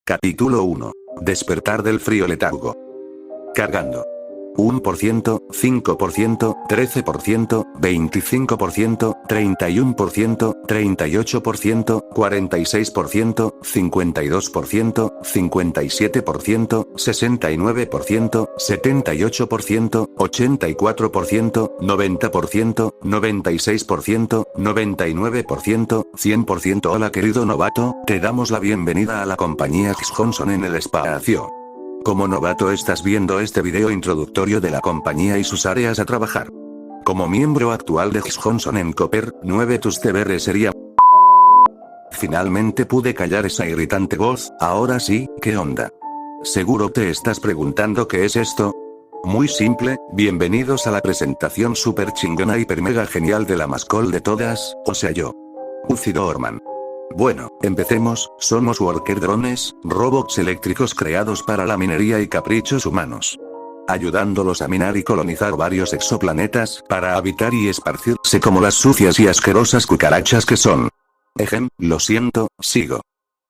Capítulo 1. Despertar del frío letargo. Cargando. 1%, 5%, 13%, 25%, 31%, 38%, 46%, 52%, 57%, 69%, 78%, 84%, 90%, 96%, 99%, 100%. Hola querido novato, te damos la bienvenida a la compañía X Johnson en el espacio. Como novato estás viendo este video introductorio de la compañía y sus áreas a trabajar. Como miembro actual de X Johnson en Copper 9 tus deberes sería... Finalmente pude callar esa irritante voz. Ahora sí, ¿qué onda? Seguro te estás preguntando qué es esto. Muy simple, bienvenidos a la presentación super chingona hiper mega genial de la más cool de todas, o sea yo. Uzi Dorman. Bueno, empecemos. Somos worker drones, robots eléctricos creados para la minería y caprichos humanos. Ayudándolos a minar y colonizar varios exoplanetas, para habitar y esparcirse como las sucias y asquerosas cucarachas que son. Lo siento, sigo.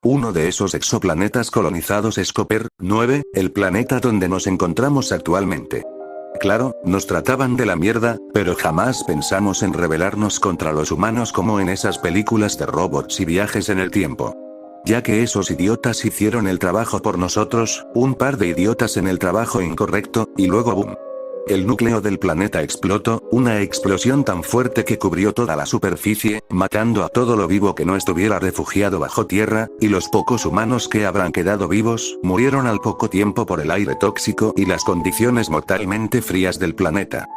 Uno de esos exoplanetas colonizados es Copper 9, el planeta donde nos encontramos actualmente. Claro, nos trataban de la mierda, pero jamás pensamos en rebelarnos contra los humanos como en esas películas de robots y viajes en el tiempo. Ya que esos idiotas hicieron el trabajo por nosotros, un par de idiotas en el trabajo incorrecto, y luego boom. El núcleo del planeta explotó, una explosión tan fuerte que cubrió toda la superficie, matando a todo lo vivo que no estuviera refugiado bajo tierra, y los pocos humanos que habrán quedado vivos, murieron al poco tiempo por el aire tóxico y las condiciones mortalmente frías del planeta.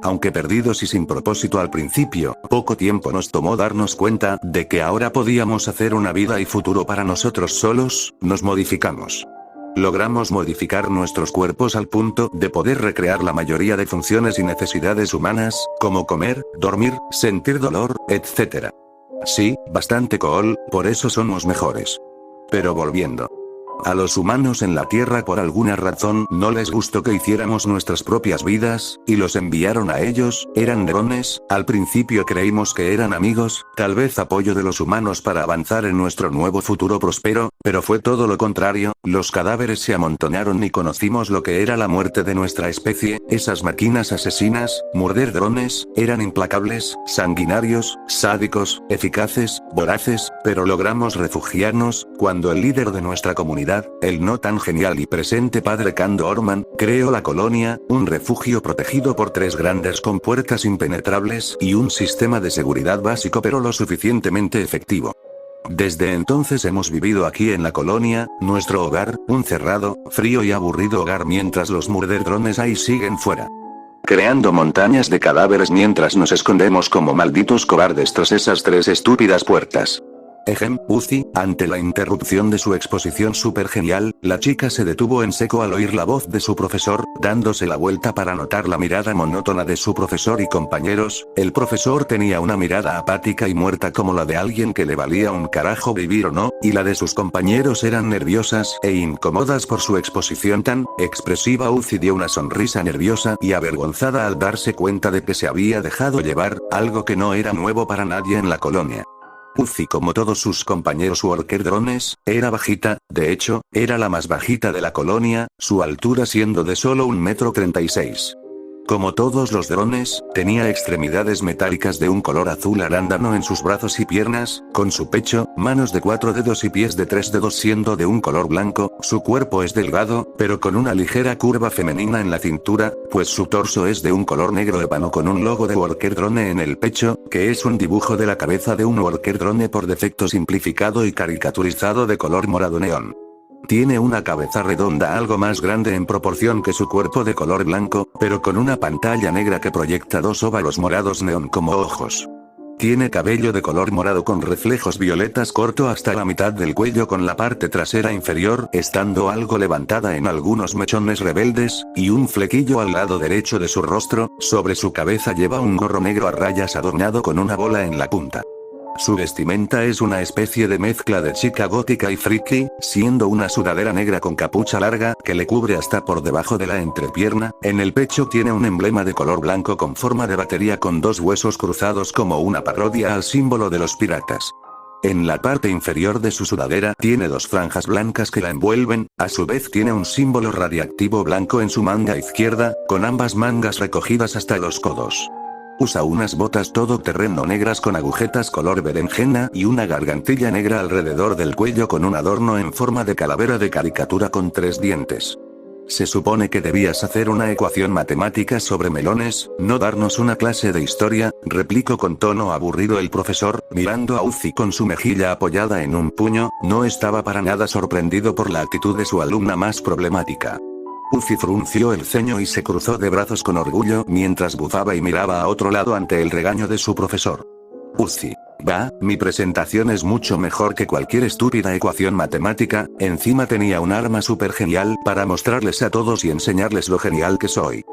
Aunque perdidos y sin propósito al principio, poco tiempo nos tomó darnos cuenta de que ahora podíamos hacer una vida y futuro para nosotros solos. Nos modificamos. Logramos modificar nuestros cuerpos al punto de poder recrear la mayoría de funciones y necesidades humanas, como comer, dormir, sentir dolor, etc. Sí, bastante cool, por eso somos mejores. Pero volviendo. A los humanos en la Tierra por alguna razón no les gustó que hiciéramos nuestras propias vidas, y los enviaron a ellos. Eran drones, al principio creímos que eran amigos, tal vez apoyo de los humanos para avanzar en nuestro nuevo futuro próspero, pero fue todo lo contrario. Los cadáveres se amontonaron y conocimos lo que era la muerte de nuestra especie. Esas máquinas asesinas, morder drones, eran implacables, sanguinarios, sádicos, eficaces, voraces, pero logramos refugiarnos, cuando el líder de nuestra comunidad, el no tan genial y presente padre Kando Orman, creó la colonia, un refugio protegido por 3 grandes compuertas impenetrables y un sistema de seguridad básico pero lo suficientemente efectivo. Desde entonces hemos vivido aquí en la colonia, nuestro hogar, un cerrado, frío y aburrido hogar mientras los murderdrones ahí siguen fuera. Creando montañas de cadáveres mientras nos escondemos como malditos cobardes tras esas 3 estúpidas puertas. Uzi, ante la interrupción de su exposición super genial, la chica se detuvo en seco al oír la voz de su profesor, dándose la vuelta para notar la mirada monótona de su profesor y compañeros. El profesor tenía una mirada apática y muerta como la de alguien que le valía un carajo vivir o no, y la de sus compañeros eran nerviosas e incómodas por su exposición tan expresiva. Uzi dio una sonrisa nerviosa y avergonzada al darse cuenta de que se había dejado llevar, algo que no era nuevo para nadie en la colonia. Uzi, como todos sus compañeros worker drones, era bajita, de hecho, era la más bajita de la colonia, su altura siendo de solo 1,36 m. Como todos los drones, tenía extremidades metálicas de un color azul arándano en sus brazos y piernas, con su pecho, manos de 4 dedos y pies de 3 dedos siendo de un color blanco. Su cuerpo es delgado, pero con una ligera curva femenina en la cintura, pues su torso es de un color negro ébano con un logo de worker drone en el pecho, que es un dibujo de la cabeza de un worker drone por defecto simplificado y caricaturizado de color morado neón. Tiene una cabeza redonda algo más grande en proporción que su cuerpo de color blanco, pero con una pantalla negra que proyecta 2 óvalos morados neón como ojos. Tiene cabello de color morado con reflejos violetas corto hasta la mitad del cuello con la parte trasera inferior estando algo levantada en algunos mechones rebeldes, y un flequillo al lado derecho de su rostro. Sobre su cabeza lleva un gorro negro a rayas adornado con una bola en la punta. Su vestimenta es una especie de mezcla de chica gótica y friki, siendo una sudadera negra con capucha larga que le cubre hasta por debajo de la entrepierna. En el pecho tiene un emblema de color blanco con forma de batería con 2 huesos cruzados como una parodia al símbolo de los piratas. En la parte inferior de su sudadera tiene dos franjas blancas que la envuelven, a su vez tiene un símbolo radiactivo blanco en su manga izquierda, con ambas mangas recogidas hasta los codos. Usa unas botas todoterreno negras con agujetas color berenjena y una gargantilla negra alrededor del cuello con un adorno en forma de calavera de caricatura con 3 dientes. Se supone que debías hacer una ecuación matemática sobre melones, no darnos una clase de historia, replicó con tono aburrido el profesor, mirando a Uzi con su mejilla apoyada en un puño. No estaba para nada sorprendido por la actitud de su alumna más problemática. Uzi frunció el ceño y se cruzó de brazos con orgullo mientras bufaba y miraba a otro lado ante el regaño de su profesor. Uzi. Va, mi presentación es mucho mejor que cualquier estúpida ecuación matemática, encima tenía un arma súper genial para mostrarles a todos y enseñarles lo genial que soy.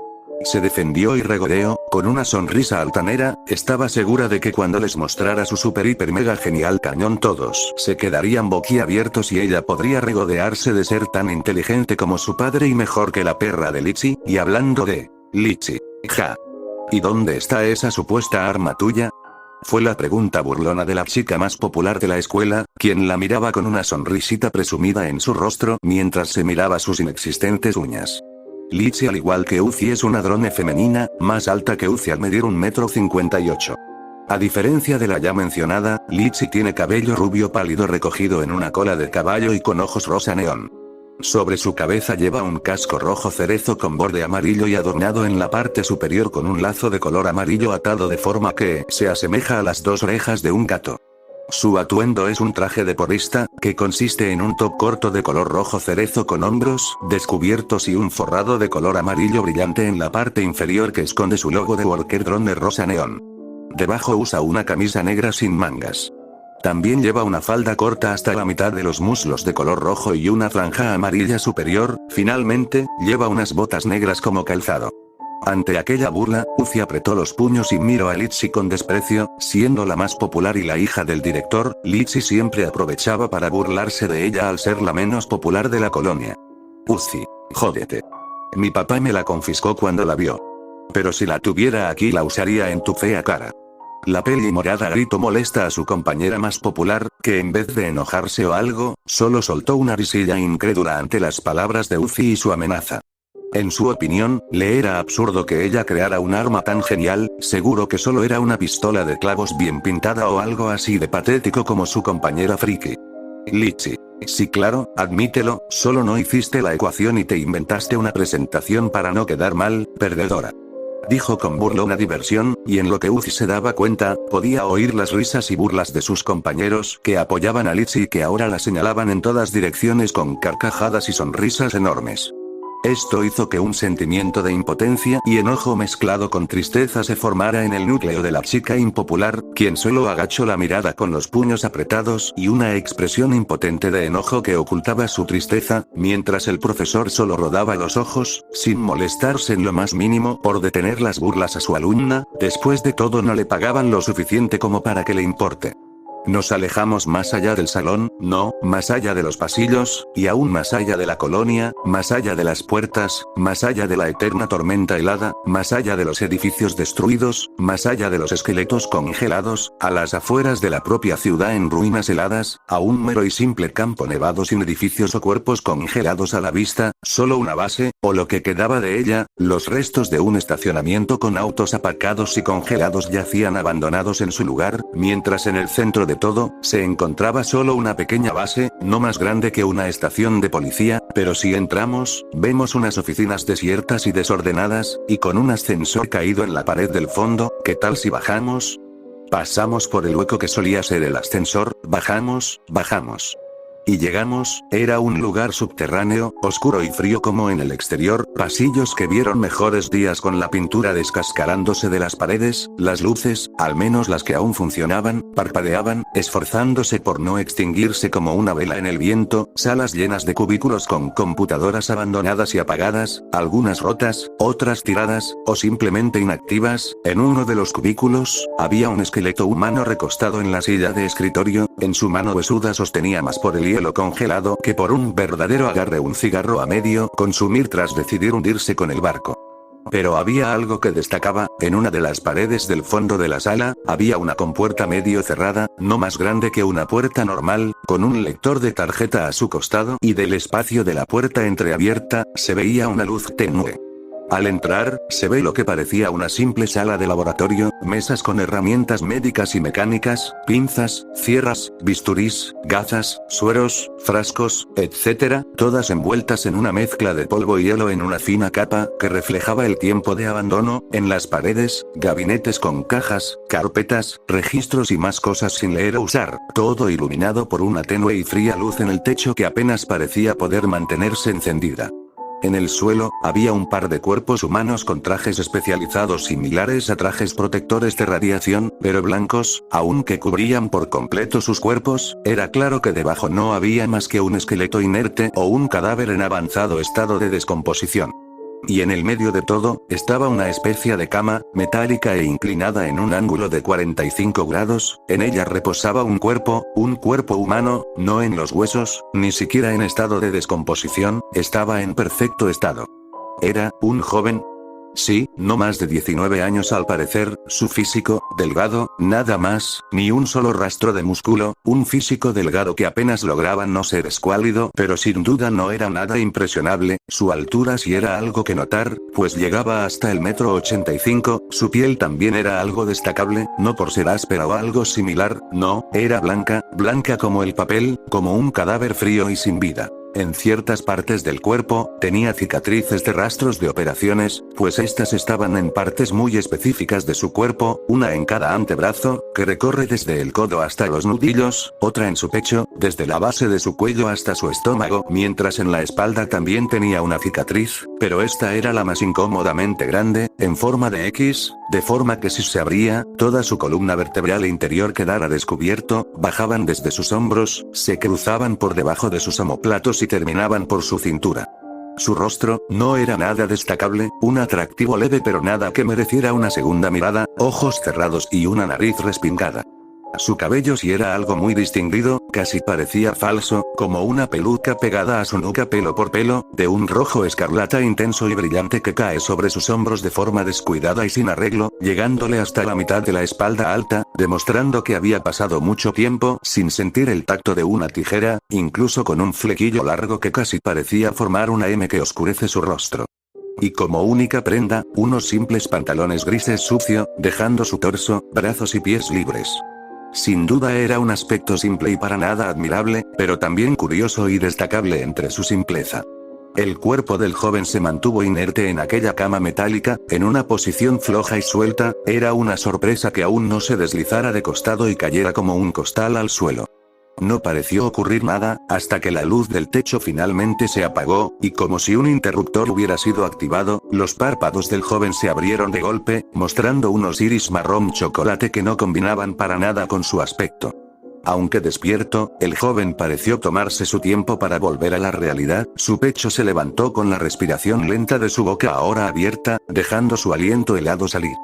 Se defendió y regodeó, con una sonrisa altanera. Estaba segura de que cuando les mostrara su super hiper mega genial cañón todos se quedarían boquiabiertos y ella podría regodearse de ser tan inteligente como su padre y mejor que la perra de Litchi. Y hablando de Litchi, ja. ¿Y dónde está esa supuesta arma tuya? Fue la pregunta burlona de la chica más popular de la escuela, quien la miraba con una sonrisita presumida en su rostro mientras se miraba sus inexistentes uñas. Litchi, al igual que Uzi, es una drone femenina, más alta que Uzi al medir 1,58 m. A diferencia de la ya mencionada, Litchi tiene cabello rubio pálido recogido en una cola de caballo y con ojos rosa neón. Sobre su cabeza lleva un casco rojo cerezo con borde amarillo y adornado en la parte superior con un lazo de color amarillo atado de forma que se asemeja a las 2 orejas de un gato. Su atuendo es un traje de porrista, que consiste en un top corto de color rojo cerezo con hombros descubiertos y un forrado de color amarillo brillante en la parte inferior que esconde su logo de Worker Drone rosa neón. Debajo usa una camisa negra sin mangas. También lleva una falda corta hasta la mitad de los muslos de color rojo y una franja amarilla superior. Finalmente, lleva unas botas negras como calzado. Ante aquella burla, Uzi apretó los puños y miró a Litchi con desprecio. Siendo la más popular y la hija del director, Litchi siempre aprovechaba para burlarse de ella al ser la menos popular de la colonia. Uzi, jódete. Mi papá me la confiscó cuando la vio. Pero si la tuviera aquí la usaría en tu fea cara. La peli morada gritó molesta a su compañera más popular, que en vez de enojarse o algo, solo soltó una risilla incrédula ante las palabras de Uzi y su amenaza. En su opinión, le era absurdo que ella creara un arma tan genial. Seguro que solo era una pistola de clavos bien pintada o algo así de patético como su compañera friki. Litchi. Sí, claro, admítelo, solo no hiciste la ecuación y te inventaste una presentación para no quedar mal, perdedora. Dijo con burlona diversión, y en lo que Uzi se daba cuenta, podía oír las risas y burlas de sus compañeros que apoyaban a Litchi y que ahora la señalaban en todas direcciones con carcajadas y sonrisas enormes. Esto hizo que un sentimiento de impotencia y enojo mezclado con tristeza se formara en el núcleo de la chica impopular, quien solo agachó la mirada con los puños apretados y una expresión impotente de enojo que ocultaba su tristeza, mientras el profesor solo rodaba los ojos, sin molestarse en lo más mínimo por detener las burlas a su alumna. Después de todo no le pagaban lo suficiente como para que le importe. Nos alejamos más allá del salón, no, más allá de los pasillos, y aún más allá de la colonia, más allá de las puertas, más allá de la eterna tormenta helada, más allá de los edificios destruidos, más allá de los esqueletos congelados, a las afueras de la propia ciudad en ruinas heladas, a un mero y simple campo nevado sin edificios o cuerpos congelados a la vista, solo una base, o lo que quedaba de ella, los restos de un estacionamiento con autos aparcados y congelados yacían abandonados en su lugar, mientras en el centro de todo, se encontraba solo una pequeña base, no más grande que una estación de policía, pero si entramos, vemos unas oficinas desiertas y desordenadas, y con un ascensor caído en la pared del fondo. ¿Qué tal si bajamos? Pasamos por el hueco que solía ser el ascensor, bajamos. Y llegamos. Era un lugar subterráneo, oscuro y frío como en el exterior, pasillos que vieron mejores días con la pintura descascarándose de las paredes, las luces, al menos las que aún funcionaban, parpadeaban, esforzándose por no extinguirse como una vela en el viento, salas llenas de cubículos con computadoras abandonadas y apagadas, algunas rotas, otras tiradas, o simplemente inactivas. En uno de los cubículos, había un esqueleto humano recostado en la silla de escritorio, en su mano huesuda sostenía más por el hielo congelado que por un verdadero agarre un cigarro a medio consumir tras decidir hundirse con el barco. Pero había algo que destacaba: en una de las paredes del fondo de la sala, había una compuerta medio cerrada, no más grande que una puerta normal, con un lector de tarjeta a su costado, y del espacio de la puerta entreabierta, se veía una luz tenue. Al entrar, se ve lo que parecía una simple sala de laboratorio, mesas con herramientas médicas y mecánicas, pinzas, sierras, bisturís, gafas, sueros, frascos, etc., todas envueltas en una mezcla de polvo y hielo en una fina capa, que reflejaba el tiempo de abandono. En las paredes, gabinetes con cajas, carpetas, registros y más cosas sin leer o usar, todo iluminado por una tenue y fría luz en el techo que apenas parecía poder mantenerse encendida. En el suelo, había un par de cuerpos humanos con trajes especializados similares a trajes protectores de radiación, pero blancos, aunque cubrían por completo sus cuerpos. Era claro que debajo no había más que un esqueleto inerte o un cadáver en avanzado estado de descomposición. Y en el medio de todo, estaba una especie de cama, metálica e inclinada en un ángulo de 45 grados, en ella reposaba un cuerpo humano, no en los huesos, ni siquiera en estado de descomposición, estaba en perfecto estado. ¿Era un joven? Sí, no más de 19 años al parecer, su físico, delgado, nada más, ni un solo rastro de músculo, un físico delgado que apenas lograba no ser escuálido, pero sin duda no era nada impresionable. Su altura sí era algo que notar, pues llegaba hasta el 1,85 m, su piel también era algo destacable, no por ser áspera o algo similar, no, era blanca como el papel, como un cadáver frío y sin vida. En ciertas partes del cuerpo, tenía cicatrices de rastros de operaciones, pues estas estaban en partes muy específicas de su cuerpo, una en cada antebrazo, que recorre desde el codo hasta los nudillos, otra en su pecho, desde la base de su cuello hasta su estómago, mientras en la espalda también tenía una cicatriz, pero esta era la más incómodamente grande, en forma de X, de forma que si se abría, toda su columna vertebral interior quedara descubierto, bajaban desde sus hombros, se cruzaban por debajo de sus omóplatos y terminaban por su cintura. Su rostro, no era nada destacable, un atractivo leve pero nada que mereciera una segunda mirada, ojos cerrados y una nariz respingada. Su cabello sí era algo muy distinguido, casi parecía falso, como una peluca pegada a su nuca pelo por pelo, de un rojo escarlata intenso y brillante que cae sobre sus hombros de forma descuidada y sin arreglo, llegándole hasta la mitad de la espalda alta, demostrando que había pasado mucho tiempo sin sentir el tacto de una tijera, incluso con un flequillo largo que casi parecía formar una M que oscurece su rostro. Y como única prenda, unos simples pantalones grises sucio, dejando su torso, brazos y pies libres. Sin duda era un aspecto simple y para nada admirable, pero también curioso y destacable entre su simpleza. El cuerpo del joven se mantuvo inerte en aquella cama metálica, en una posición floja y suelta. Era una sorpresa que aún no se deslizara de costado y cayera como un costal al suelo. No pareció ocurrir nada, hasta que la luz del techo finalmente se apagó, y como si un interruptor hubiera sido activado, los párpados del joven se abrieron de golpe, mostrando unos iris marrón chocolate que no combinaban para nada con su aspecto. Aunque despierto, el joven pareció tomarse su tiempo para volver a la realidad. Su pecho se levantó con la respiración lenta de su boca ahora abierta, dejando su aliento helado salir.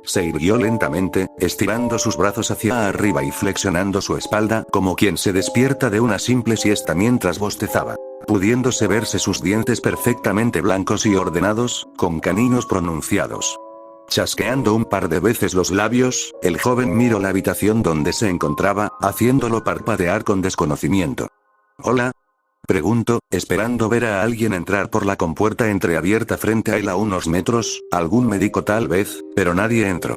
Se irguió lentamente, estirando sus brazos hacia arriba y flexionando su espalda como quien se despierta de una simple siesta mientras bostezaba, pudiéndose verse sus dientes perfectamente blancos y ordenados, con caninos pronunciados. Chasqueando un par de veces los labios, el joven miró la habitación donde se encontraba, haciéndolo parpadear con desconocimiento. «¿Hola?», preguntó, esperando ver a alguien entrar por la compuerta entreabierta frente a él a unos metros, algún médico tal vez, pero nadie entró.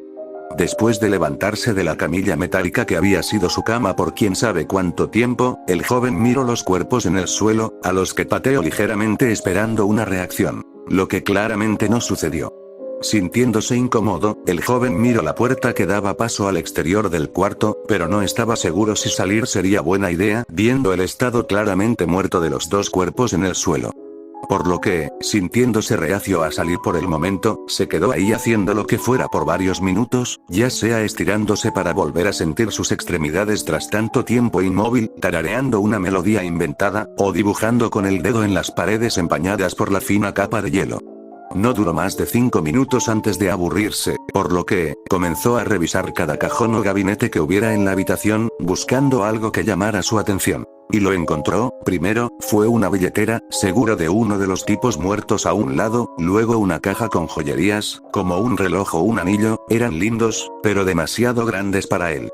Después de levantarse de la camilla metálica que había sido su cama por quién sabe cuánto tiempo, el joven miró los cuerpos en el suelo, a los que pateó ligeramente esperando una reacción, lo que claramente no sucedió. Sintiéndose incómodo, el joven miró la puerta que daba paso al exterior del cuarto, pero no estaba seguro si salir sería buena idea, viendo el estado claramente muerto de los dos cuerpos en el suelo. Por lo que, sintiéndose reacio a salir por el momento, se quedó ahí haciendo lo que fuera por varios minutos, ya sea estirándose para volver a sentir sus extremidades tras tanto tiempo inmóvil, tarareando una melodía inventada, o dibujando con el dedo en las paredes empañadas por la fina capa de hielo. No duró más de 5 minutos antes de aburrirse, Por lo que, comenzó a revisar cada cajón o gabinete que hubiera en la habitación, buscando algo que llamara su atención. Y lo encontró. Primero, fue una billetera, seguro de uno de los tipos muertos a un lado, luego una caja con joyerías, como un reloj o un anillo, eran lindos, pero demasiado grandes para él.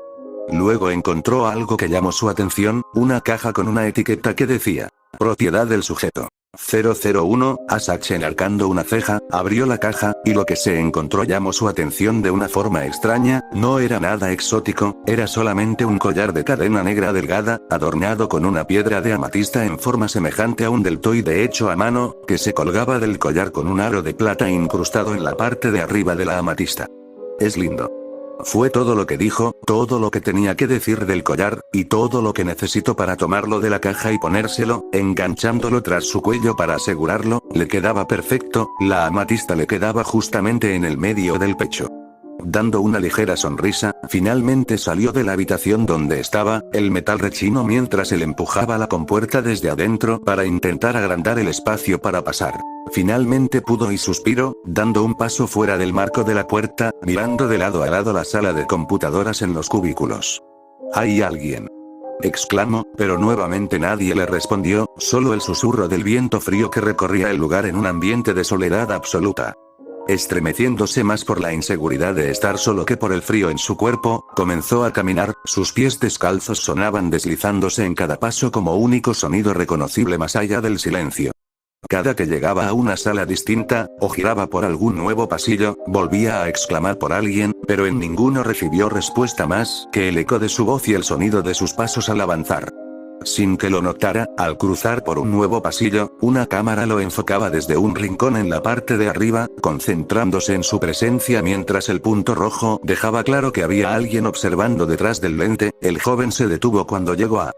Luego encontró algo que llamó su atención, una caja con una etiqueta que decía, propiedad del sujeto. 001, Asache enarcando una ceja, abrió la caja, y lo que se encontró llamó su atención de una forma extraña, no era nada exótico, era solamente un collar de cadena negra delgada, adornado con una piedra de amatista en forma semejante a un deltoide hecho a mano, que se colgaba del collar con un aro de plata incrustado en la parte de arriba de la amatista. Es lindo. Fue todo lo que dijo, todo lo que tenía que decir del collar, y todo lo que necesitó para tomarlo de la caja y ponérselo, enganchándolo tras su cuello para asegurarlo, le quedaba perfecto, la amatista le quedaba justamente en el medio del pecho. Dando una ligera sonrisa, finalmente salió de la habitación donde estaba, el metal rechinó mientras él empujaba la compuerta desde adentro para intentar agrandar el espacio para pasar. Finalmente pudo y suspiró, dando un paso fuera del marco de la puerta, mirando de lado a lado la sala de computadoras en los cubículos. «¿Hay alguien?», exclamó, pero nuevamente nadie le respondió, solo el susurro del viento frío que recorría el lugar en un ambiente de soledad absoluta. Estremeciéndose más por la inseguridad de estar solo que por el frío en su cuerpo, comenzó a caminar, sus pies descalzos sonaban deslizándose en cada paso como único sonido reconocible más allá del silencio. Cada que llegaba a una sala distinta, o giraba por algún nuevo pasillo, volvía a exclamar por alguien, pero en ninguno recibió respuesta más que el eco de su voz y el sonido de sus pasos al avanzar. Sin que lo notara, al cruzar por un nuevo pasillo, una cámara lo enfocaba desde un rincón en la parte de arriba, concentrándose en su presencia mientras el punto rojo dejaba claro que había alguien observando detrás del lente. El joven se detuvo cuando llegó a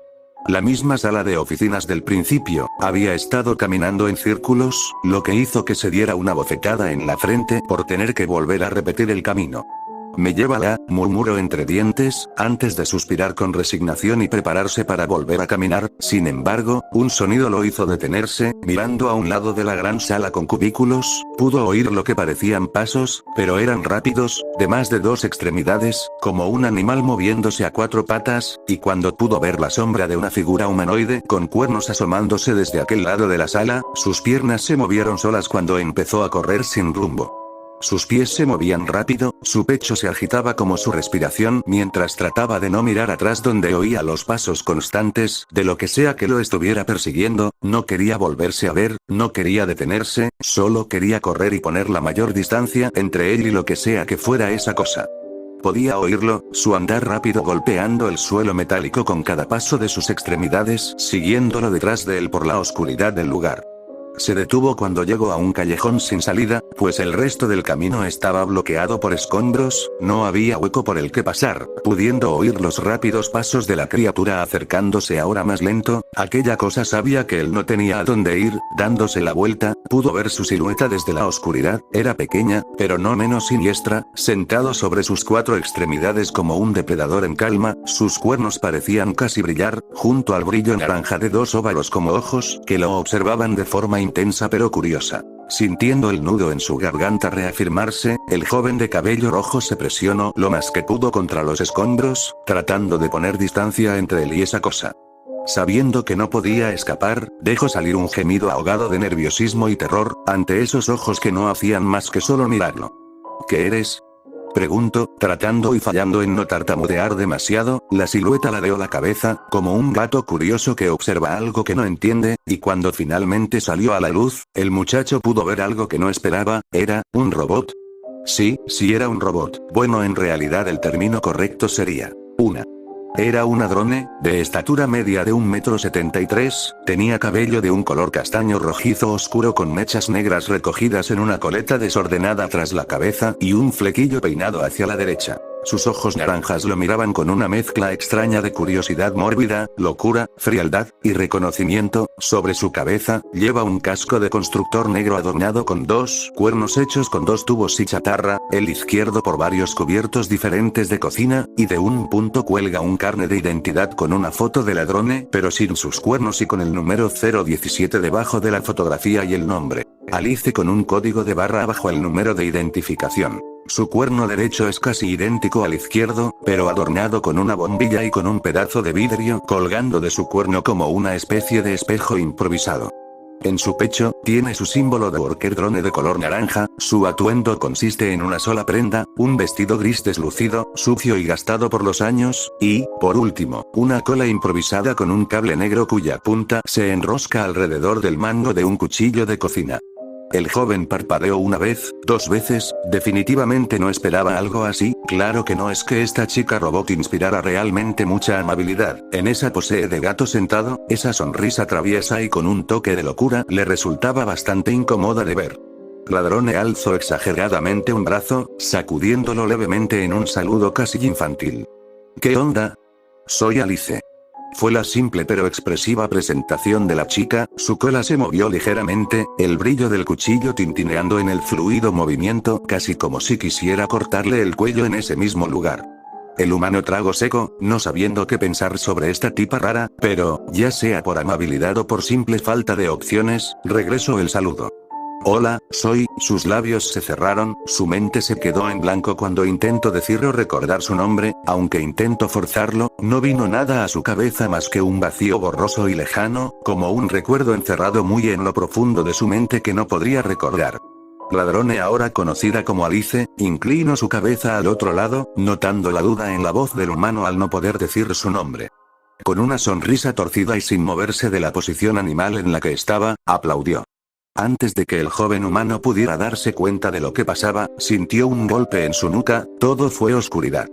la misma sala de oficinas del principio, había estado caminando en círculos, lo que hizo que se diera una bofetada en la frente por tener que volver a repetir el camino. «Me llévala», murmuró entre dientes, antes de suspirar con resignación y prepararse para volver a caminar. Sin embargo, un sonido lo hizo detenerse, mirando a un lado de la gran sala con cubículos, pudo oír lo que parecían pasos, pero eran rápidos, de más de 2 extremidades, como un animal moviéndose a 4 patas, y cuando pudo ver la sombra de una figura humanoide con cuernos asomándose desde aquel lado de la sala, sus piernas se movieron solas cuando empezó a correr sin rumbo. Sus pies se movían rápido, su pecho se agitaba como su respiración mientras trataba de no mirar atrás donde oía los pasos constantes de lo que sea que lo estuviera persiguiendo, no quería volverse a ver, no quería detenerse, solo quería correr y poner la mayor distancia entre él y lo que sea que fuera esa cosa. Podía oírlo, su andar rápido golpeando el suelo metálico con cada paso de sus extremidades, siguiéndolo detrás de él por la oscuridad del lugar. Se detuvo cuando llegó a un callejón sin salida, pues el resto del camino estaba bloqueado por escombros, no había hueco por el que pasar, pudiendo oír los rápidos pasos de la criatura acercándose ahora más lento. Aquella cosa sabía que él no tenía a dónde ir. Dándose la vuelta, pudo ver su silueta desde la oscuridad, era pequeña, pero no menos siniestra, sentado sobre sus 4 extremidades como un depredador en calma, sus cuernos parecían casi brillar, junto al brillo naranja de 2 óvalos como ojos, que lo observaban de forma intensa pero curiosa. Sintiendo el nudo en su garganta reafirmarse, el joven de cabello rojo se presionó lo más que pudo contra los escombros, tratando de poner distancia entre él y esa cosa. Sabiendo que no podía escapar, dejó salir un gemido ahogado de nerviosismo y terror, ante esos ojos que no hacían más que solo mirarlo. ¿Qué eres?, preguntó, tratando y fallando en no tartamudear demasiado. La silueta ladeó la cabeza, como un gato curioso que observa algo que no entiende, y cuando finalmente salió a la luz, el muchacho pudo ver algo que no esperaba. ¿Era un robot? Sí era un robot. Bueno, en realidad el término correcto sería Era una drone, de estatura media de 1,73 m, tenía cabello de un color castaño rojizo oscuro con mechas negras recogidas en una coleta desordenada tras la cabeza y un flequillo peinado hacia la derecha. Sus ojos naranjas lo miraban con una mezcla extraña de curiosidad mórbida, locura, frialdad y reconocimiento. Sobre su cabeza, lleva un casco de constructor negro adornado con 2 cuernos hechos con 2 tubos y chatarra, el izquierdo por varios cubiertos diferentes de cocina, y de un punto cuelga un carnet de identidad con una foto de la drone, pero sin sus cuernos y con el número 017 debajo de la fotografía y el nombre. Alice con un código de barra bajo el número de identificación. Su cuerno derecho es casi idéntico al izquierdo, pero adornado con una bombilla y con un pedazo de vidrio colgando de su cuerno como una especie de espejo improvisado. En su pecho, tiene su símbolo de worker drone de color naranja, su atuendo consiste en una sola prenda, un vestido gris deslucido, sucio y gastado por los años, y, por último, una cola improvisada con un cable negro cuya punta se enrosca alrededor del mango de un cuchillo de cocina. El joven parpadeó una vez, 2 veces, definitivamente no esperaba algo así, claro que no es que esta chica robot inspirara realmente mucha amabilidad, en esa pose de gato sentado, esa sonrisa traviesa y con un toque de locura, le resultaba bastante incómoda de ver. Ladrone alzó exageradamente un brazo, sacudiéndolo levemente en un saludo casi infantil. ¿Qué onda? Soy Alice. Fue la simple pero expresiva presentación de la chica, su cola se movió ligeramente, el brillo del cuchillo tintineando en el fluido movimiento, casi como si quisiera cortarle el cuello en ese mismo lugar. El humano tragó seco, no sabiendo qué pensar sobre esta tipa rara, pero, ya sea por amabilidad o por simple falta de opciones, regresó el saludo. Hola, soy, sus labios se cerraron, su mente se quedó en blanco cuando intentó decir o recordar su nombre, aunque intentó forzarlo, no vino nada a su cabeza más que un vacío borroso y lejano, como un recuerdo encerrado muy en lo profundo de su mente que no podría recordar. Ladrone, ahora conocida como Alice, inclinó su cabeza al otro lado, notando la duda en la voz del humano al no poder decir su nombre. Con una sonrisa torcida y sin moverse de la posición animal en la que estaba, aplaudió. Antes de que el joven humano pudiera darse cuenta de lo que pasaba, sintió un golpe en su nuca, todo fue oscuridad.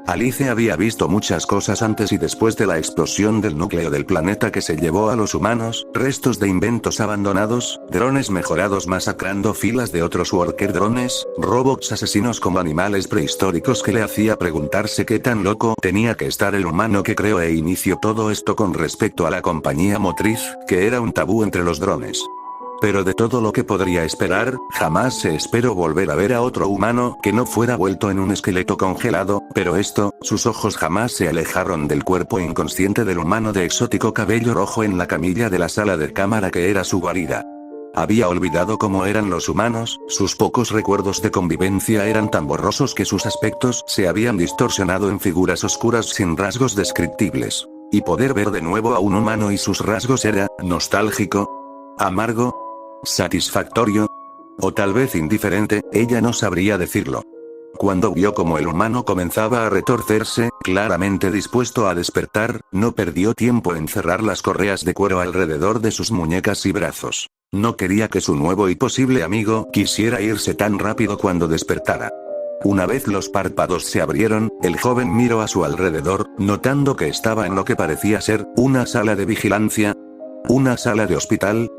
Alice había visto muchas cosas antes y después de la explosión del núcleo del planeta que se llevó a los humanos, restos de inventos abandonados, drones mejorados masacrando filas de otros worker drones, robots asesinos como animales prehistóricos que le hacía preguntarse qué tan loco tenía que estar el humano que creó e inició todo esto con respecto a la compañía motriz, que era un tabú entre los drones. Pero de todo lo que podría esperar, jamás se esperó volver a ver a otro humano que no fuera vuelto en un esqueleto congelado, pero sus ojos jamás se alejaron del cuerpo inconsciente del humano de exótico cabello rojo en la camilla de la sala de cámara que era su guarida. Había olvidado cómo eran los humanos, sus pocos recuerdos de convivencia eran tan borrosos que sus aspectos se habían distorsionado en figuras oscuras sin rasgos descriptibles. Y poder ver de nuevo a un humano y sus rasgos era, nostálgico, amargo, satisfactorio, o tal vez indiferente, ella no sabría decirlo. Cuando vio cómo el humano comenzaba a retorcerse, claramente dispuesto a despertar, no perdió tiempo en cerrar las correas de cuero alrededor de sus muñecas y brazos. No quería que su nuevo y posible amigo quisiera irse tan rápido cuando despertara. Una vez los párpados se abrieron, el joven miró a su alrededor, notando que estaba en lo que parecía ser una sala de vigilancia, una sala de hospital.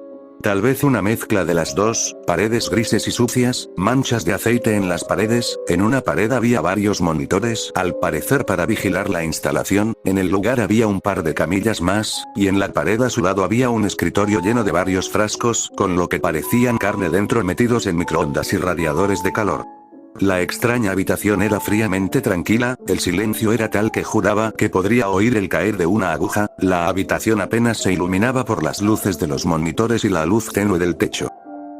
Tal vez una mezcla de las dos, paredes grises y sucias, manchas de aceite en las paredes, en una pared había varios monitores, al parecer para vigilar la instalación, en el lugar había un par de camillas más, y en la pared a su lado había un escritorio lleno de varios frascos, con lo que parecían carne dentro metidos en microondas y radiadores de calor. La extraña habitación era fríamente tranquila, el silencio era tal que juraba que podría oír el caer de una aguja, la habitación apenas se iluminaba por las luces de los monitores y la luz tenue del techo.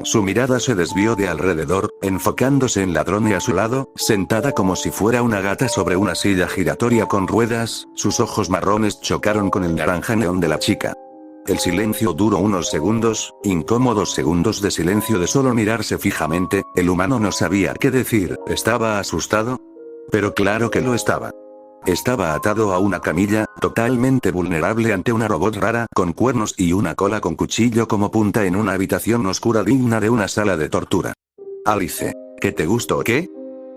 Su mirada se desvió de alrededor, enfocándose en Ladrone a su lado, sentada como si fuera una gata sobre una silla giratoria con ruedas, sus ojos marrones chocaron con el naranja neón de la chica. El silencio duró unos segundos, incómodos segundos de silencio de solo mirarse fijamente, el humano no sabía qué decir, ¿estaba asustado? Pero claro que lo estaba. Estaba atado a una camilla, totalmente vulnerable ante una robot rara, con cuernos y una cola con cuchillo como punta en una habitación oscura digna de una sala de tortura. Alice, ¿qué te gustó o qué?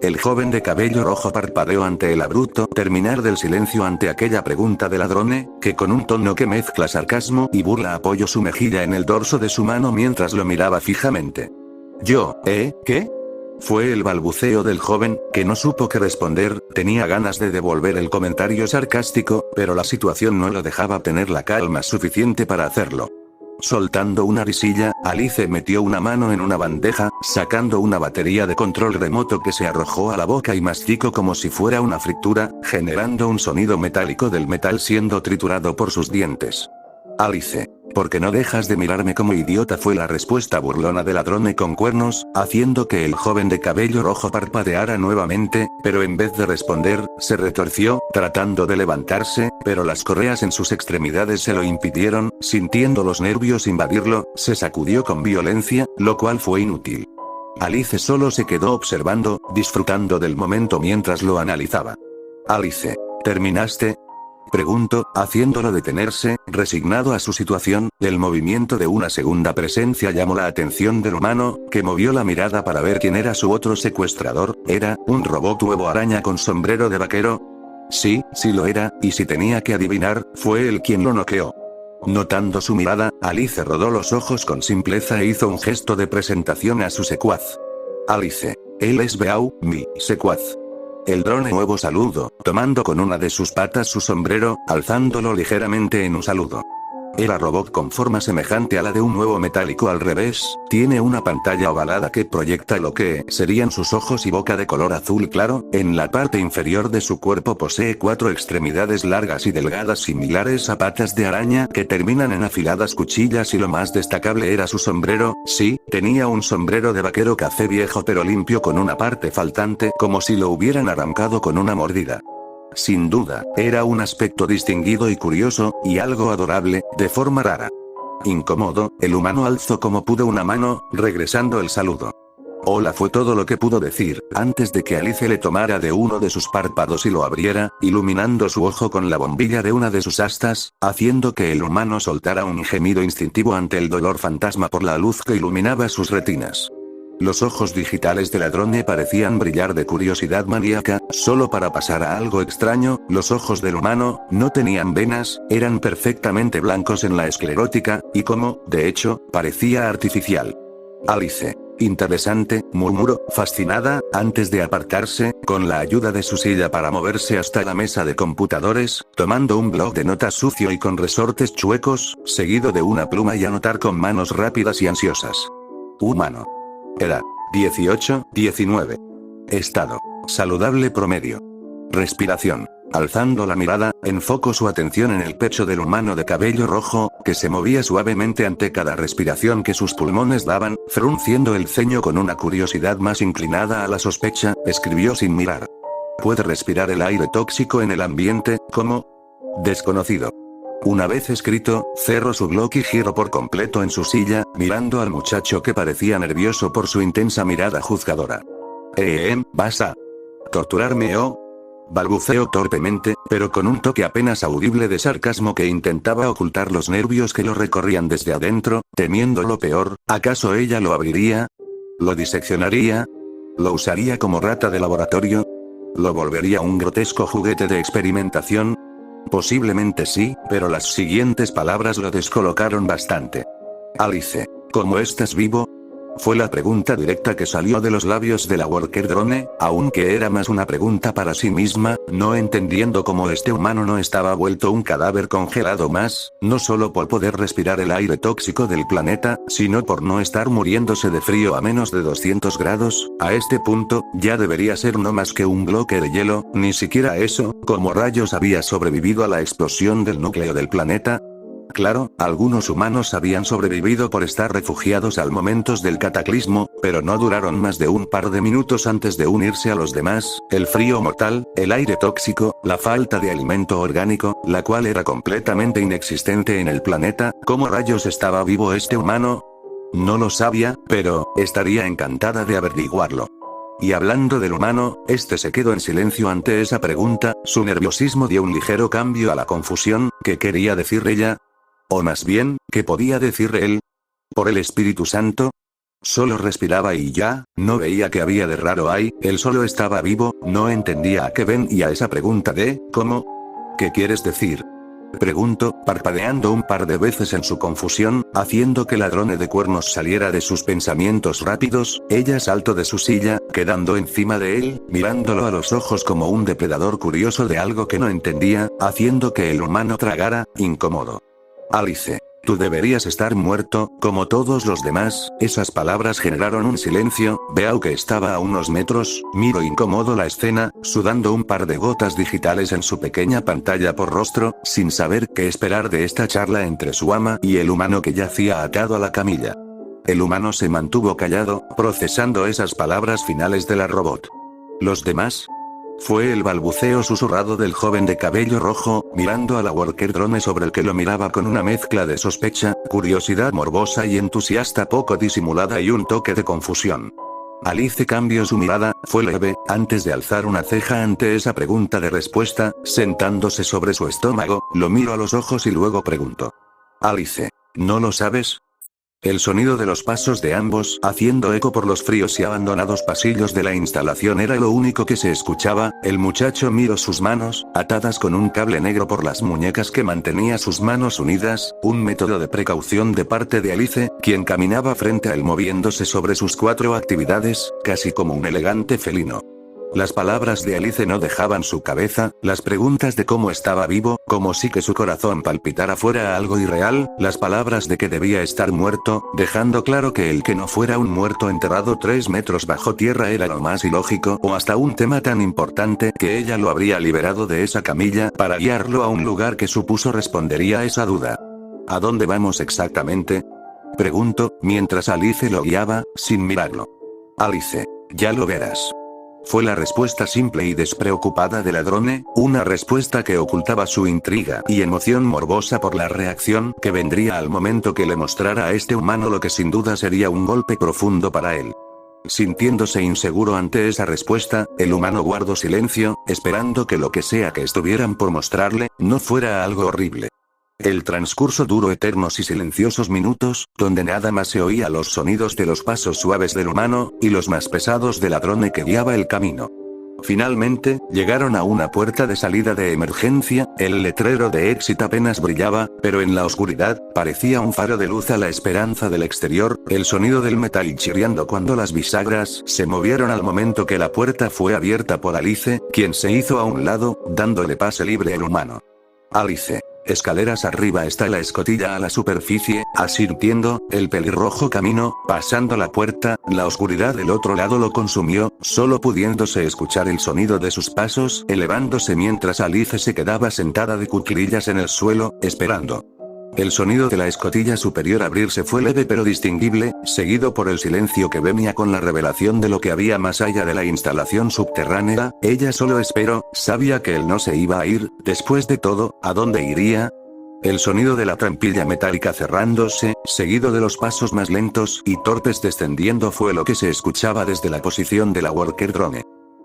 El joven de cabello rojo parpadeó ante el abrupto terminar del silencio ante aquella pregunta de Ladrone, que con un tono que mezcla sarcasmo y burla apoyó su mejilla en el dorso de su mano mientras lo miraba fijamente. ¿Qué? Fue el balbuceo del joven, que no supo qué responder, tenía ganas de devolver el comentario sarcástico, pero la situación no lo dejaba tener la calma suficiente para hacerlo. Soltando una risilla, Alice metió una mano en una bandeja, sacando una batería de control remoto que se arrojó a la boca y masticó como si fuera una fritura, generando un sonido metálico del metal siendo triturado por sus dientes. Alice. ¿Por qué no dejas de mirarme como idiota? Fue la respuesta burlona del ladrón con cuernos, haciendo que el joven de cabello rojo parpadeara nuevamente, pero en vez de responder, se retorció, tratando de levantarse, pero las correas en sus extremidades se lo impidieron, sintiendo los nervios invadirlo, se sacudió con violencia, lo cual fue inútil. Alice solo se quedó observando, disfrutando del momento mientras lo analizaba. Alice, ¿terminaste? Preguntó, haciéndolo detenerse, resignado a su situación. El movimiento de una segunda presencia llamó la atención del humano, que movió la mirada para ver quién era su otro secuestrador. ¿Era un robot huevo araña con sombrero de vaquero? Sí, sí lo era, y si tenía que adivinar, fue él quien lo noqueó. Notando su mirada, Alice rodó los ojos con simpleza e hizo un gesto de presentación a su secuaz. Alice, él es Beau, mi secuaz. El drone nuevo saludó, tomando con una de sus patas su sombrero, alzándolo ligeramente en un saludo. Era robot con forma semejante a la de un huevo metálico al revés, tiene una pantalla ovalada que proyecta lo que serían sus ojos y boca de color azul claro, en la parte inferior de su cuerpo posee 4 extremidades largas y delgadas similares a patas de araña que terminan en afiladas cuchillas y lo más destacable era su sombrero, sí, tenía un sombrero de vaquero café viejo pero limpio con una parte faltante como si lo hubieran arrancado con una mordida. Sin duda, era un aspecto distinguido y curioso, y algo adorable, de forma rara. Incómodo, el humano alzó como pudo una mano, regresando el saludo. Hola fue todo lo que pudo decir, antes de que Alice le tomara de uno de sus párpados y lo abriera, iluminando su ojo con la bombilla de una de sus astas, haciendo que el humano soltara un gemido instintivo ante el dolor fantasma por la luz que iluminaba sus retinas. Los ojos digitales del ladrón parecían brillar de curiosidad maníaca, solo para pasar a algo extraño. Los ojos del humano no tenían venas, eran perfectamente blancos en la esclerótica, y como, de hecho, parecía artificial. Alice. Interesante, murmuró, fascinada, antes de apartarse, con la ayuda de su silla para moverse hasta la mesa de computadores, tomando un bloc de notas sucio y con resortes chuecos, seguido de una pluma y anotar con manos rápidas y ansiosas. Humano. Edad. 18, 19. Estado. Saludable promedio. Respiración. Alzando la mirada, enfocó su atención en el pecho del humano de cabello rojo, que se movía suavemente ante cada respiración que sus pulmones daban, frunciendo el ceño con una curiosidad más inclinada a la sospecha, escribió sin mirar. ¿Puede respirar el aire tóxico en el ambiente, como? Desconocido. Una vez escrito, cerró su bloc y giró por completo en su silla, mirando al muchacho que parecía nervioso por su intensa mirada juzgadora. ¿Vas a torturarme o? Balbuceó torpemente, pero con un toque apenas audible de sarcasmo que intentaba ocultar los nervios que lo recorrían desde adentro, temiendo lo peor. ¿Acaso ella lo abriría? ¿Lo diseccionaría? ¿Lo usaría como rata de laboratorio? ¿Lo volvería un grotesco juguete de experimentación? Posiblemente sí, pero las siguientes palabras lo descolocaron bastante. Alice, ¿cómo estás vivo? Fue la pregunta directa que salió de los labios de la Worker Drone, aunque era más una pregunta para sí misma, no entendiendo cómo este humano no estaba vuelto un cadáver congelado más, no solo por poder respirar el aire tóxico del planeta, sino por no estar muriéndose de frío a menos de 200 grados, a este punto, ya debería ser no más que un bloque de hielo, ni siquiera eso, ¿cómo rayos había sobrevivido a la explosión del núcleo del planeta? Claro, algunos humanos habían sobrevivido por estar refugiados al momentos del cataclismo, pero no duraron más de un par de minutos antes de unirse a los demás, el frío mortal, el aire tóxico, la falta de alimento orgánico, la cual era completamente inexistente en el planeta. ¿Cómo rayos estaba vivo este humano? No lo sabía, pero estaría encantada de averiguarlo. Y hablando del humano, este se quedó en silencio ante esa pregunta, su nerviosismo dio un ligero cambio a la confusión. ¿Qué quería decir ella? O más bien, ¿qué podía decir él? ¿Por el Espíritu Santo? Solo respiraba y ya, no veía que había de raro ahí, él solo estaba vivo, no entendía a qué venía esa pregunta de, ¿cómo? ¿Qué quieres decir? Preguntó, parpadeando un par de veces en su confusión, haciendo que el ladrón de cuernos saliera de sus pensamientos rápidos. Ella saltó de su silla, quedando encima de él, mirándolo a los ojos como un depredador curioso de algo que no entendía, haciendo que el humano tragara, incómodo. Alice. Tú deberías estar muerto, como todos los demás. Esas palabras generaron un silencio. Beau, que estaba a unos metros, miró incómodo la escena, sudando un par de gotas digitales en su pequeña pantalla por rostro, sin saber qué esperar de esta charla entre su ama y el humano que yacía atado a la camilla. El humano se mantuvo callado, procesando esas palabras finales de la robot. ¿Los demás? Fue el balbuceo susurrado del joven de cabello rojo, mirando a la Worker Drone sobre el que lo miraba con una mezcla de sospecha, curiosidad morbosa y entusiasta poco disimulada y un toque de confusión. Alice cambió su mirada, fue leve, antes de alzar una ceja ante esa pregunta de respuesta, sentándose sobre su estómago, lo miró a los ojos y luego preguntó. Alice, ¿no lo sabes? El sonido de los pasos de ambos, haciendo eco por los fríos y abandonados pasillos de la instalación, era lo único que se escuchaba. El muchacho miró sus manos, atadas con un cable negro por las muñecas que mantenía sus manos unidas, un método de precaución de parte de Alice, quien caminaba frente a él moviéndose sobre sus 4 actividades, casi como un elegante felino. Las palabras de Alice no dejaban su cabeza, las preguntas de cómo estaba vivo, como si que su corazón palpitara fuera algo irreal, las palabras de que debía estar muerto, dejando claro que el que no fuera un muerto enterrado 3 metros bajo tierra era lo más ilógico, o hasta un tema tan importante que ella lo habría liberado de esa camilla para guiarlo a un lugar que supuso respondería a esa duda. ¿A dónde vamos exactamente? Preguntó, mientras Alice lo guiaba, sin mirarlo. Alice, ya lo verás. Fue la respuesta simple y despreocupada de la drone, una respuesta que ocultaba su intriga y emoción morbosa por la reacción que vendría al momento que le mostrara a este humano lo que sin duda sería un golpe profundo para él. Sintiéndose inseguro ante esa respuesta, el humano guardó silencio, esperando que lo que sea que estuvieran por mostrarle, no fuera algo horrible. El transcurso duró eternos y silenciosos minutos, donde nada más se oía los sonidos de los pasos suaves del humano, y los más pesados del drone que guiaba el camino. Finalmente, llegaron a una puerta de salida de emergencia, el letrero de exit apenas brillaba, pero en la oscuridad, parecía un faro de luz a la esperanza del exterior, el sonido del metal chirriando cuando las bisagras se movieron al momento que la puerta fue abierta por Alice, quien se hizo a un lado, dándole pase libre al humano. Alice. Escaleras arriba está la escotilla a la superficie, asintiendo, el pelirrojo caminó, pasando la puerta, la oscuridad del otro lado lo consumió, solo pudiéndose escuchar el sonido de sus pasos, elevándose mientras Alice se quedaba sentada de cuclillas en el suelo, esperando. El sonido de la escotilla superior abrirse fue leve pero distinguible, seguido por el silencio que venía con la revelación de lo que había más allá de la instalación subterránea. Ella solo esperó, sabía que él no se iba a ir, después de todo, ¿a dónde iría? El sonido de la trampilla metálica cerrándose, seguido de los pasos más lentos y torpes descendiendo fue lo que se escuchaba desde la posición de la Worker Drone.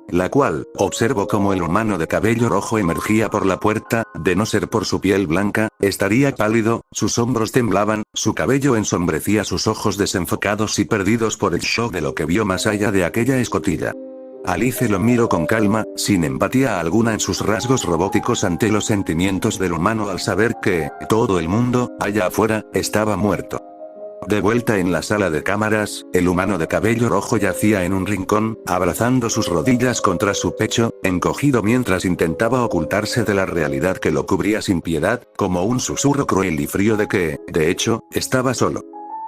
La cual, observó como el humano de cabello rojo emergía por la puerta, de no ser por su piel blanca, estaría pálido, sus hombros temblaban, su cabello ensombrecía sus ojos desenfocados y perdidos por el shock de lo que vio más allá de aquella escotilla. Alice lo miró con calma, sin empatía alguna en sus rasgos robóticos ante los sentimientos del humano al saber que, todo el mundo, allá afuera, estaba muerto. De vuelta en la sala de cámaras, el humano de cabello rojo yacía en un rincón, abrazando sus rodillas contra su pecho, encogido mientras intentaba ocultarse de la realidad que lo cubría sin piedad, como un susurro cruel y frío de que, de hecho, estaba solo.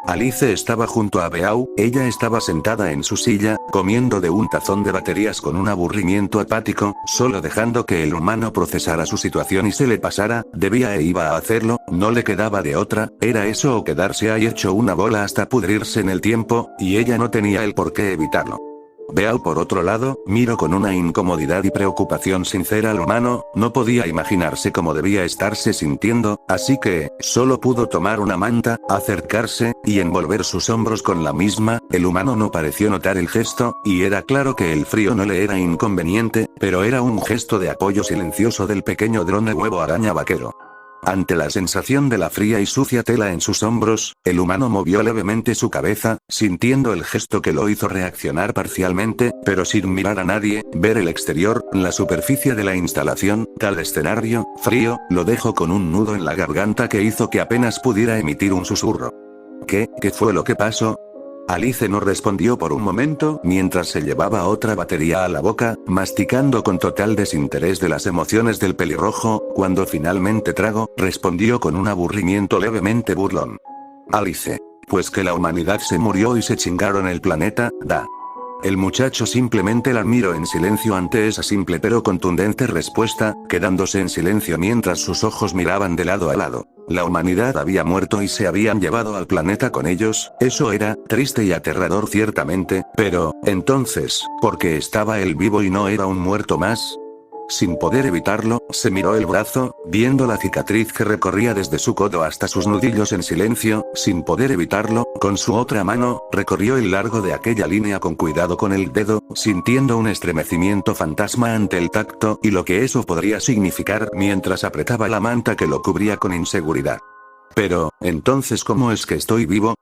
Alice estaba junto a Beau, ella estaba sentada en su silla, comiendo de un tazón de baterías con un aburrimiento apático, solo dejando que el humano procesara su situación y se le pasara, debía e iba a hacerlo, no le quedaba de otra, era eso o quedarse ahí hecho una bola hasta pudrirse en el tiempo, y ella no tenía el por qué evitarlo. Beau por otro lado, miró con una incomodidad y preocupación sincera al humano, no podía imaginarse cómo debía estarse sintiendo, así que, solo pudo tomar una manta, acercarse, y envolver sus hombros con la misma. El humano no pareció notar el gesto, y era claro que el frío no le era inconveniente, pero era un gesto de apoyo silencioso del pequeño drone huevo araña vaquero. Ante la sensación de la fría y sucia tela en sus hombros, el humano movió levemente su cabeza, sintiendo el gesto que lo hizo reaccionar parcialmente, pero sin mirar a nadie, ver el exterior, la superficie de la instalación, tal escenario, frío, lo dejó con un nudo en la garganta que hizo que apenas pudiera emitir un susurro. ¿Qué fue lo que pasó? Alice no respondió por un momento mientras se llevaba otra batería a la boca, masticando con total desinterés de las emociones del pelirrojo. Cuando finalmente trago, respondió con un aburrimiento levemente burlón. Alice. Pues que la humanidad se murió y se chingaron el planeta, da. El muchacho simplemente la miró en silencio ante esa simple pero contundente respuesta, quedándose en silencio mientras sus ojos miraban de lado a lado. La humanidad había muerto y se habían llevado al planeta con ellos, eso era triste y aterrador ciertamente, pero, entonces, ¿por qué estaba él vivo y no era un muerto más? Sin poder evitarlo, se miró el brazo, viendo la cicatriz que recorría desde su codo hasta sus nudillos en silencio, sin poder evitarlo, con su otra mano, recorrió el largo de aquella línea con cuidado con el dedo, sintiendo un estremecimiento fantasma ante el tacto y lo que eso podría significar mientras apretaba la manta que lo cubría con inseguridad. Pero, entonces ¿cómo es que estoy vivo?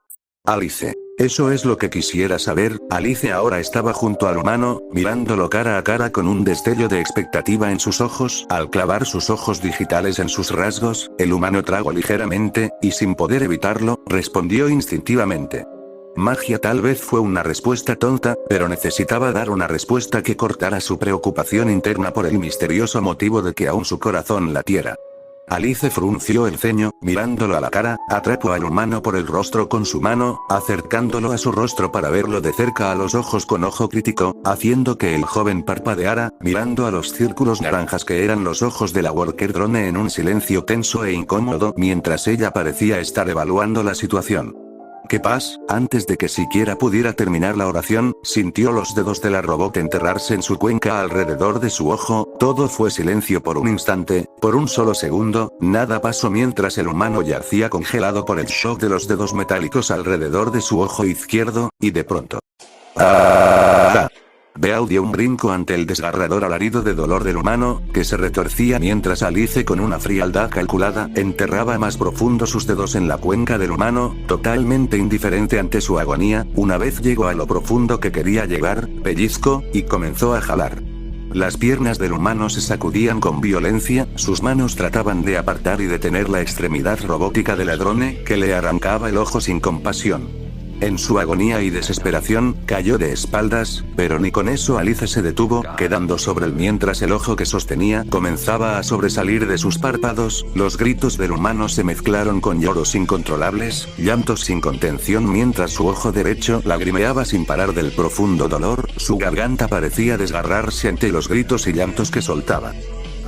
Alice. Eso es lo que quisiera saber. Alice ahora estaba junto al humano, mirándolo cara a cara con un destello de expectativa en sus ojos. Al clavar sus ojos digitales en sus rasgos, el humano tragó ligeramente, y sin poder evitarlo, respondió instintivamente. Magia. Tal vez fue una respuesta tonta, pero necesitaba dar una respuesta que cortara su preocupación interna por el misterioso motivo de que aún su corazón latiera. Alice frunció el ceño, mirándolo a la cara, atrapó al humano por el rostro con su mano, acercándolo a su rostro para verlo de cerca a los ojos con ojo crítico, haciendo que el joven parpadeara, mirando a los círculos naranjas que eran los ojos de la Worker Drone en un silencio tenso e incómodo mientras ella parecía estar evaluando la situación. ¿Qué pasa? Antes de que siquiera pudiera terminar la oración, sintió los dedos de la robot enterrarse en su cuenca alrededor de su ojo, todo fue silencio por un instante, por un solo segundo, nada pasó mientras el humano yacía congelado por el shock de los dedos metálicos alrededor de su ojo izquierdo, y de pronto. Beau dio un brinco ante el desgarrador alarido de dolor del humano, que se retorcía mientras Alice con una frialdad calculada, enterraba más profundo sus dedos en la cuenca del humano, totalmente indiferente ante su agonía. Una vez llegó a lo profundo que quería llegar, pellizco, y comenzó a jalar. Las piernas del humano se sacudían con violencia, sus manos trataban de apartar y detener la extremidad robótica del ladrone, que le arrancaba el ojo sin compasión. En su agonía y desesperación, cayó de espaldas, pero ni con eso Alice se detuvo, quedando sobre él mientras el ojo que sostenía comenzaba a sobresalir de sus párpados. Los gritos del humano se mezclaron con lloros incontrolables, llantos sin contención mientras su ojo derecho lagrimeaba sin parar del profundo dolor, su garganta parecía desgarrarse ante los gritos y llantos que soltaba.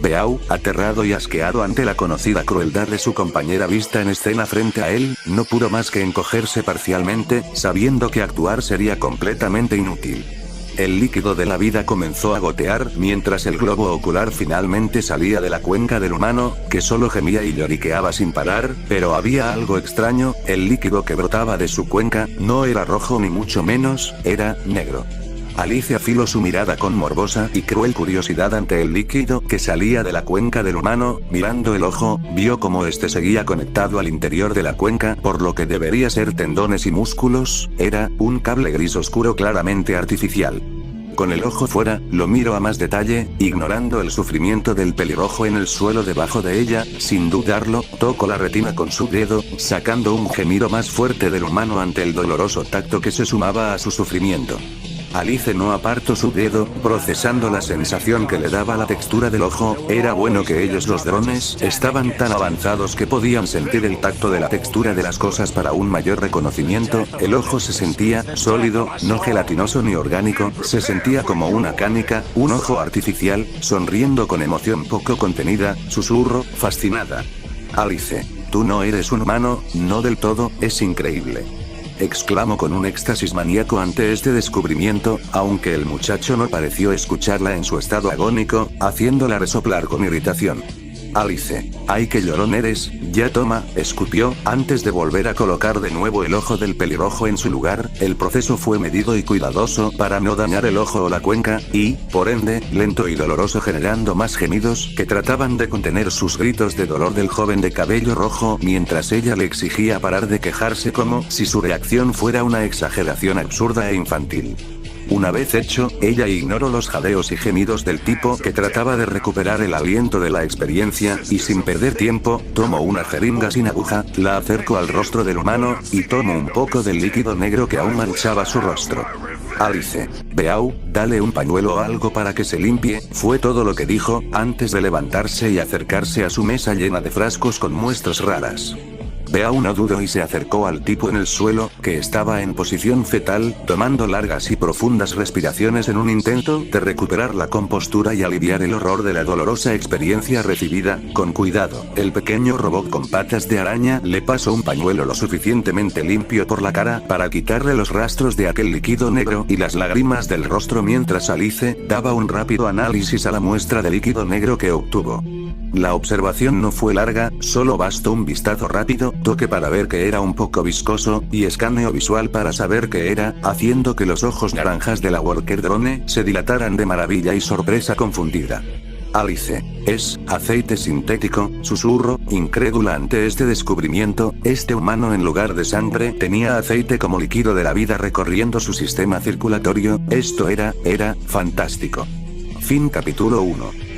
Beau, aterrado y asqueado ante la conocida crueldad de su compañera vista en escena frente a él, no pudo más que encogerse parcialmente, sabiendo que actuar sería completamente inútil. El líquido de la vida comenzó a gotear mientras el globo ocular finalmente salía de la cuenca del humano, que solo gemía y lloriqueaba sin parar, pero había algo extraño, el líquido que brotaba de su cuenca no era rojo ni mucho menos, era negro. Alice afiló su mirada con morbosa y cruel curiosidad ante el líquido que salía de la cuenca del humano, mirando el ojo, vio cómo este seguía conectado al interior de la cuenca por lo que debería ser tendones y músculos, era un cable gris oscuro claramente artificial. Con el ojo fuera, lo miró a más detalle, ignorando el sufrimiento del pelirrojo en el suelo debajo de ella, sin dudarlo, tocó la retina con su dedo, sacando un gemido más fuerte del humano ante el doloroso tacto que se sumaba a su sufrimiento. Alice no apartó su dedo, procesando la sensación que le daba la textura del ojo. Era bueno que ellos los drones estaban tan avanzados que podían sentir el tacto de la textura de las cosas para un mayor reconocimiento. El ojo se sentía sólido, no gelatinoso ni orgánico, se sentía como una cánica, un ojo artificial, sonriendo con emoción poco contenida, susurró, fascinada. Alice, tú no eres un humano, no del todo, es increíble. Exclamó con un éxtasis maníaco ante este descubrimiento, aunque el muchacho no pareció escucharla en su estado agónico, haciéndola resoplar con irritación. Alice, ¡ay qué llorón eres! Ya toma, escupió, antes de volver a colocar de nuevo el ojo del pelirrojo en su lugar. El proceso fue medido y cuidadoso para no dañar el ojo o la cuenca, y, por ende, lento y doloroso, generando más gemidos que trataban de contener sus gritos de dolor del joven de cabello rojo mientras ella le exigía parar de quejarse como si su reacción fuera una exageración absurda e infantil. Una vez hecho, ella ignoró los jadeos y gemidos del tipo que trataba de recuperar el aliento de la experiencia, y sin perder tiempo, tomó una jeringa sin aguja, la acercó al rostro del humano, y tomó un poco del líquido negro que aún manchaba su rostro. Alice, Beau, dale un pañuelo o algo para que se limpie, fue todo lo que dijo, antes de levantarse y acercarse a su mesa llena de frascos con muestras raras. Beau no dudó y se acercó al tipo en el suelo, que estaba en posición fetal, tomando largas y profundas respiraciones en un intento de recuperar la compostura y aliviar el horror de la dolorosa experiencia recibida. Con cuidado, el pequeño robot con patas de araña le pasó un pañuelo lo suficientemente limpio por la cara para quitarle los rastros de aquel líquido negro y las lágrimas del rostro mientras Alice daba un rápido análisis a la muestra de líquido negro que obtuvo. La observación no fue larga, solo bastó un vistazo rápido, toque para ver que era un poco viscoso, y escaneo visual para saber qué era, haciendo que los ojos naranjas de la Worker Drone se dilataran de maravilla y sorpresa confundida. Alice, es aceite sintético, susurró, incrédula ante este descubrimiento. Este humano en lugar de sangre tenía aceite como líquido de la vida recorriendo su sistema circulatorio. Esto era fantástico. Fin capítulo 1.